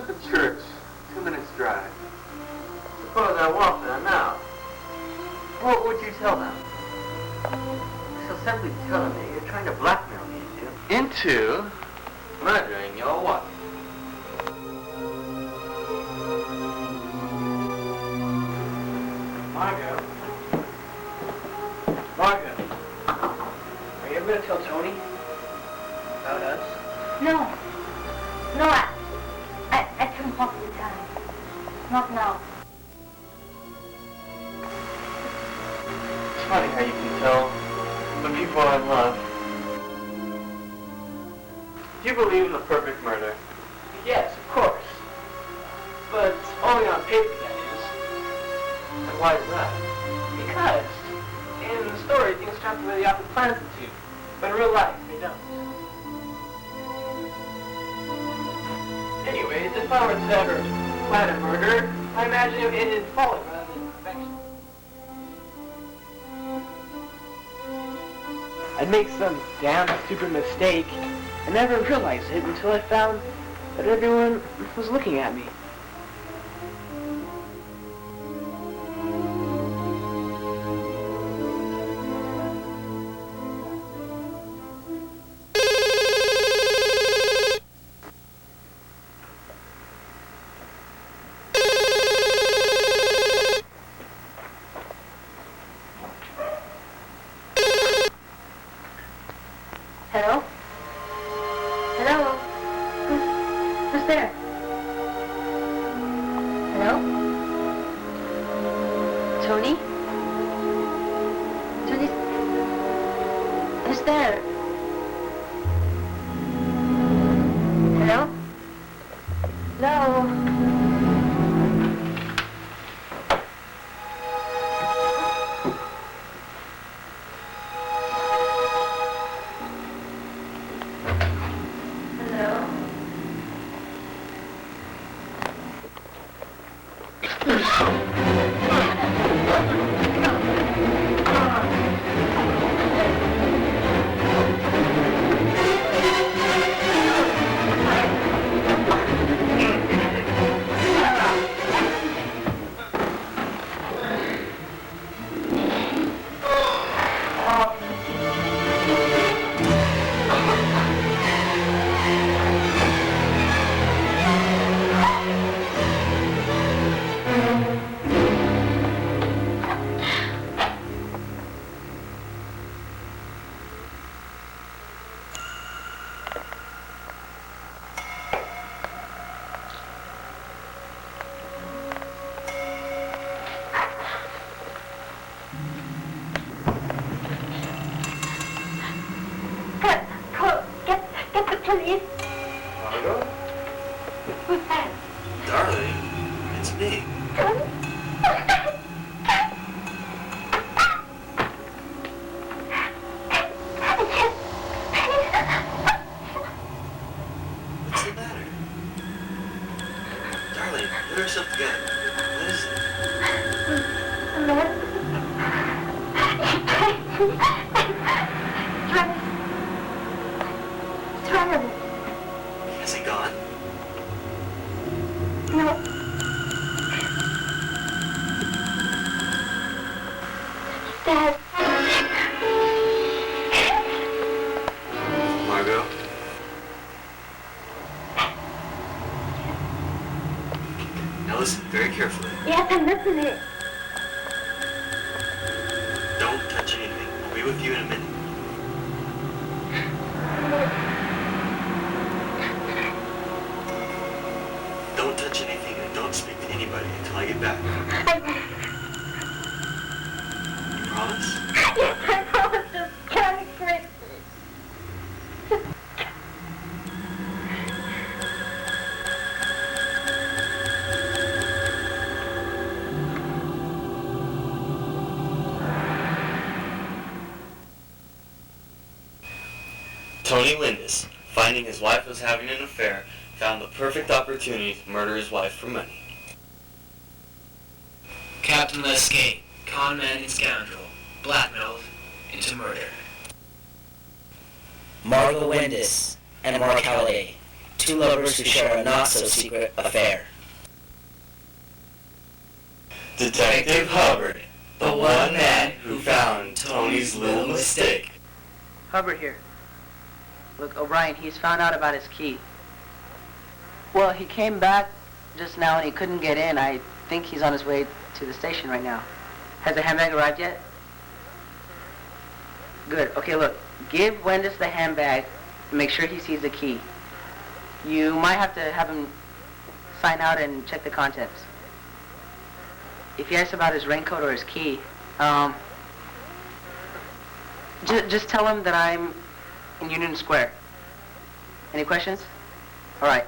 at the church. 2 minutes drive. Suppose I walk there now. What would you tell them? I shall simply tell them that you're trying to blackmail me into murdering your wife. Margot. Margot. Are you ever going to tell Tony about us? No. No, I can't walk the time. Not now. It's funny how you can tell when people are in love. Do you believe in the perfect murder? Yes, of course. But only on paper, that is. And why is that? Because in the story, things turn out the way the author plans them to. But in real life, they don't. Anyways, if I were to ever plan a murder, I imagine it would end in falling rather than perfection. I'd make some damn stupid mistake and never realize it until I found that everyone was looking at me. Hello? Hello? Who's there? Hello? Tony? Tony? Who's there? Hello? Hello? Get the police. Margot? Who's that? Darling, it's me. What's the matter? Darling, get yourself together. What is it? Travis. Is he gone? No. Dad. Margot? Now listen very carefully. Yes, I'm listening. Don't touch anything. I'll be with you in a minute. Don't touch anything and don't speak to anybody until I get back. You promise? Yes, I promise. Just can't quit. Tony Lindis, finding his wife was having an affair, found the perfect opportunity to murder his wife for money. Captain Lescape, con man and scoundrel, blackmailed into murder. Margot Wendis and Mark Halliday, two lovers who share a not-so-secret affair. Detective Hubbard, the one man who found Tony's little mistake. Hubbard here. Look, O'Brien, he's found out about his key. Well, he came back just now and he couldn't get in. I think he's on his way to the station right now. Has the handbag arrived yet? Good. Okay, look, give Wendis the handbag and make sure he sees the key. You might have to have him sign out and check the contents. If he asks about his raincoat or his key, just tell him that I'm in Union Square. Any questions? All right.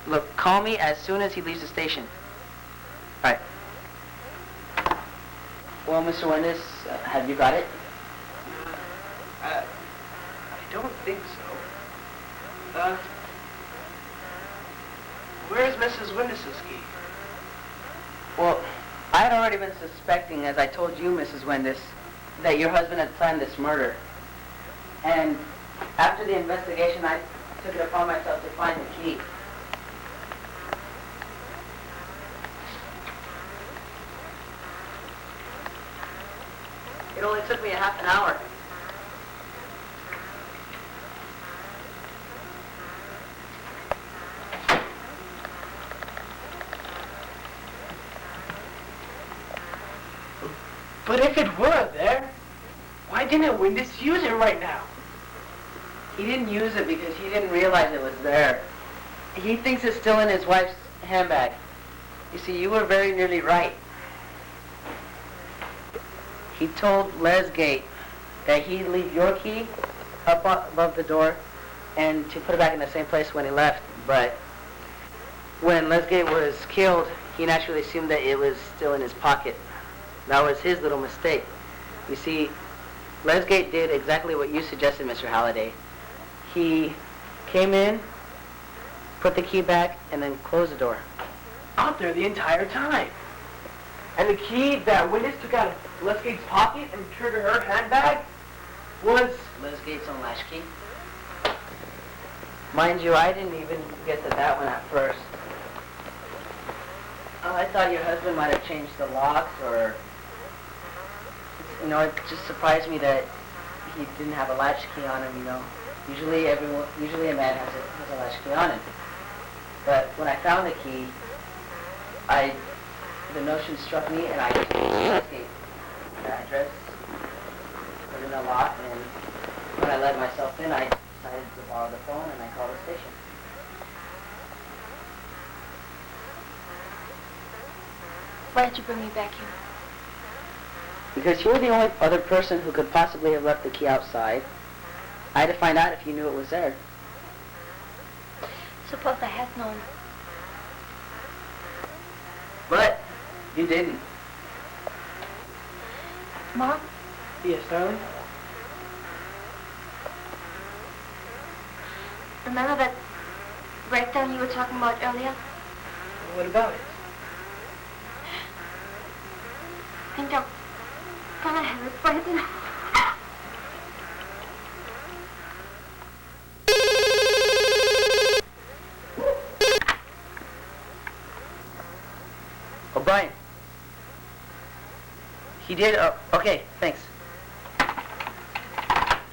Look, call me as soon as he leaves the station. All right. Well, Mr. Wendis, have you got it? I don't think so. Where's Mrs. Wendis' key? Well, I had already been suspecting, as I told you, Mrs. Wendis, that your husband had planned this murder. And after the investigation, I took it upon myself to find the key. It only took me a half an hour. But if it were there, why didn't Wendis use it right now? He didn't use it because he didn't realize it was there. He thinks it's still in his wife's handbag. You see, you were very nearly right. He told Lesgate that he'd leave your key up above the door and to put it back in the same place when he left. But when Lesgate was killed, he naturally assumed that it was still in his pocket. That was his little mistake. You see, Lesgate did exactly what you suggested, Mr. Halliday. He came in, put the key back, and then closed the door. Out there the entire time. And the key that Wendis took out of Lesgate's pocket and returned to her handbag was... Lesgate's own latchkey. Mind you, I didn't even get to that one at first. I thought your husband might have changed the locks, or... You know, it just surprised me that he didn't have a latchkey on him, you know. Usually a man has a latchkey on him. But when I found the key, the notion struck me, and I just Lesgate. The address, put in a lock, and when I let myself in, I decided to borrow the phone, and I called the station. Why did you bring me back here? Because you were the only other person who could possibly have left the key outside. I had to find out if you knew it was there. Suppose I had known. But you didn't. Mom? Yes, darling? Remember that breakdown you were talking about earlier? What about it? I think I'm gonna have it poisoned. O'Brien. He did, okay, thanks.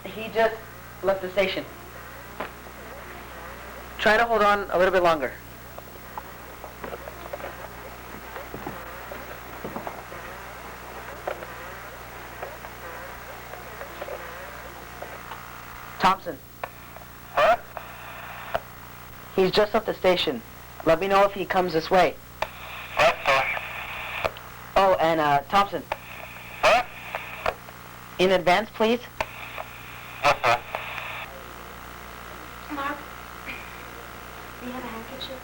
He just left the station. Try to hold on a little bit longer. Thompson. Huh? He's just left the station. Let me know if he comes this way. Yes, sir. Oh, and Thompson. Huh? In advance, please. Yes, sir. Mark, do you have a handkerchief?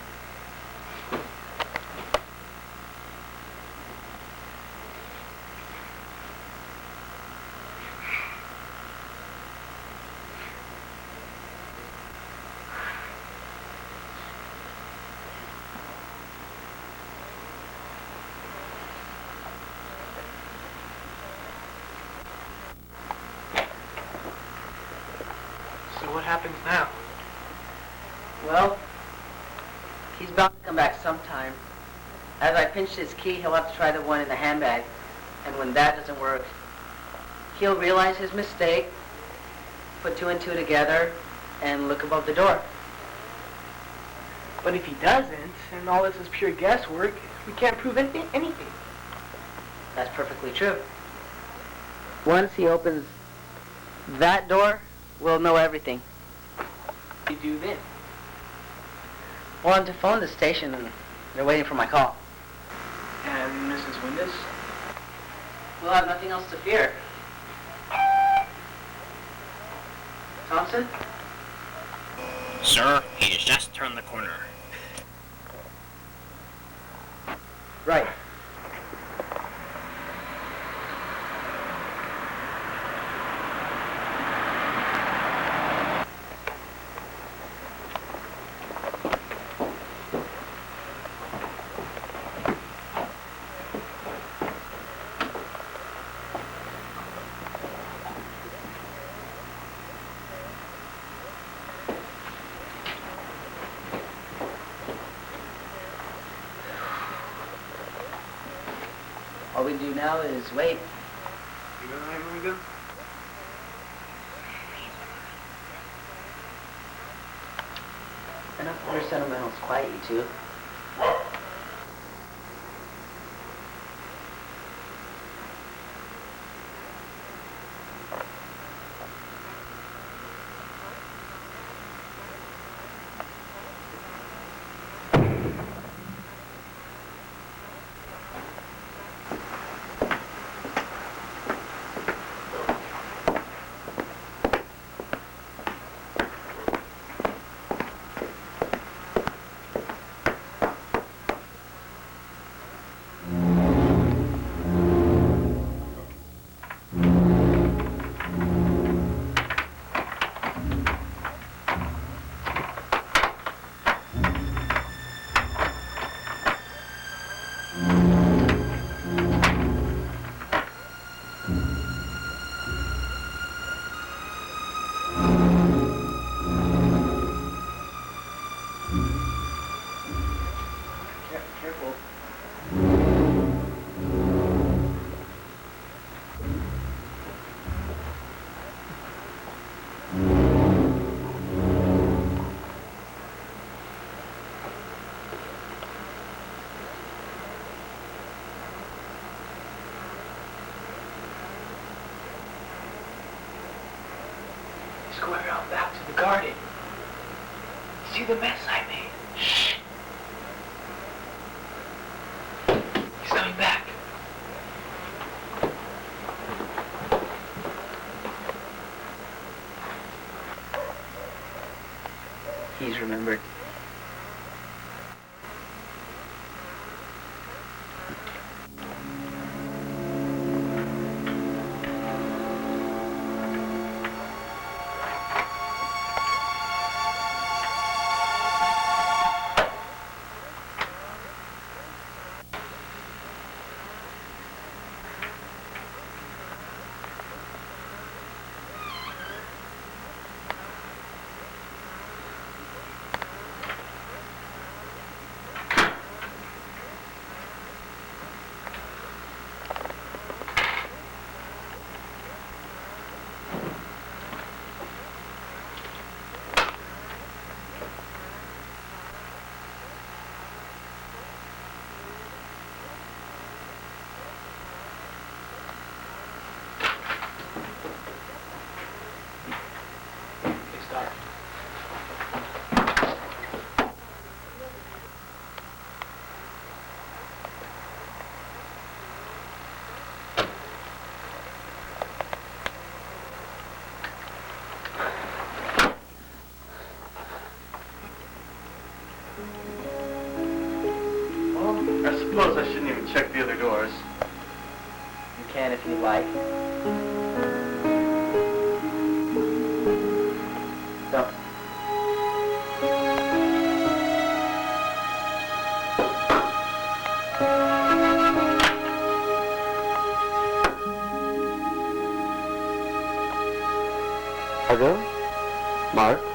So what happens now? Well, He's bound to come back sometime. As I pinch his key, he'll have to try the one in the handbag. And when that doesn't work, he'll realize his mistake, put two and two together, and look above the door. But if he doesn't, and all this is pure guesswork, we can't prove anything. That's perfectly true. Once he opens that door, we'll know everything. What do you do then? Well, I'm to phone the station, and they're waiting for my call. And Mrs. Windus? We'll have nothing else to fear. Thompson? Sir, he has just turned the corner. Right. All we do now is wait. You know where we go? Enough of your sentimentals. Quiet, you two. Careful. Just go around back to the garden. See the mess I made? Shh. He's coming back. He's remembered. I suppose I shouldn't even check the other doors. You can if you like. Don't. Hello? Mark?